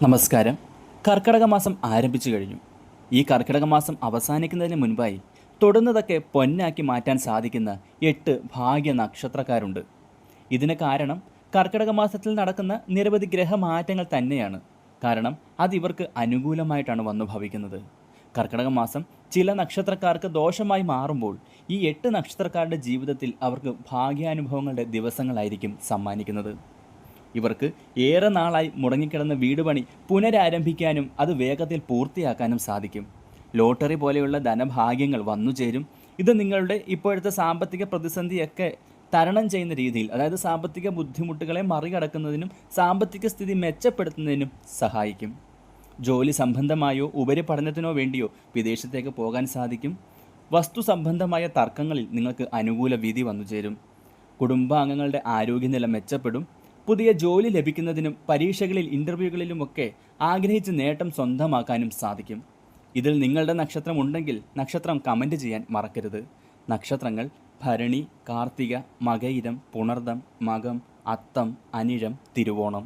നമസ്കാരം. കർക്കിടക മാസം ആരംഭിച്ചു കഴിഞ്ഞു. ഈ കർക്കിടക മാസം അവസാനിക്കുന്നതിന് മുൻപായി തൊടുന്നതൊക്കെ പൊന്നാക്കി മാറ്റാൻ സാധിക്കുന്ന 8 ഭാഗ്യ നക്ഷത്രക്കാരുണ്ട്. ഇതിന് കാരണം കർക്കിടക മാസത്തിൽ നടക്കുന്ന നിരവധി ഗ്രഹമാറ്റങ്ങൾ തന്നെയാണ്. കാരണം അതിവർക്ക് അനുകൂലമായിട്ടാണ് വന്നു ഭവിക്കുന്നത്. കർക്കിടക മാസം ചില നക്ഷത്രക്കാർക്ക് ദോഷമായി മാറുമ്പോൾ ഈ 8 നക്ഷത്രക്കാരുടെ ജീവിതത്തിൽ അവർക്ക് ഭാഗ്യാനുഭവങ്ങളുടെ ദിവസങ്ങളായിരിക്കും സമ്മാനിക്കുന്നത്. ഇവർക്ക് ഏറെ നാളായി മുടങ്ങിക്കിടന്ന വീട് പണി പുനരാരംഭിക്കാനും അത് വേഗത്തിൽ പൂർത്തിയാക്കാനും സാധിക്കും. ലോട്ടറി പോലെയുള്ള ധനഭാഗ്യങ്ങൾ വന്നുചേരും. ഇത് നിങ്ങളുടെ ഇപ്പോഴത്തെ സാമ്പത്തിക പ്രതിസന്ധിയൊക്കെ തരണം ചെയ്യുന്ന രീതിയിൽ, അതായത് സാമ്പത്തിക ബുദ്ധിമുട്ടുകളെ മറികടക്കുന്നതിനും സാമ്പത്തിക സ്ഥിതി മെച്ചപ്പെടുത്തുന്നതിനും സഹായിക്കും. ജോലി സംബന്ധമായോ ഉപരിപഠനത്തിനോ വേണ്ടിയോ വിദേശത്തേക്ക് പോകാൻ സാധിക്കും. വസ്തു സംബന്ധമായ തർക്കങ്ങളിൽ നിങ്ങൾക്ക് അനുകൂല വിധി വന്നുചേരും. കുടുംബാംഗങ്ങളുടെ ആരോഗ്യനില മെച്ചപ്പെടും. പുതിയ ജോലി ലഭിക്കുന്നതിനും പരീക്ഷകളിൽ ഇൻ്റർവ്യൂകളിലുമൊക്കെ ആഗ്രഹിച്ച് നേട്ടം സ്വന്തമാക്കാനും സാധിക്കും. ഇതിൽ നിങ്ങളുടെ നക്ഷത്രം ഉണ്ടെങ്കിൽ നക്ഷത്രം കമൻറ്റ് ചെയ്യാൻ മറക്കരുത്. നക്ഷത്രങ്ങൾ ഭരണി, കാർത്തിക, മകയിരം, പുണർദം, മകം, അത്തം, അനിഴം, തിരുവോണം.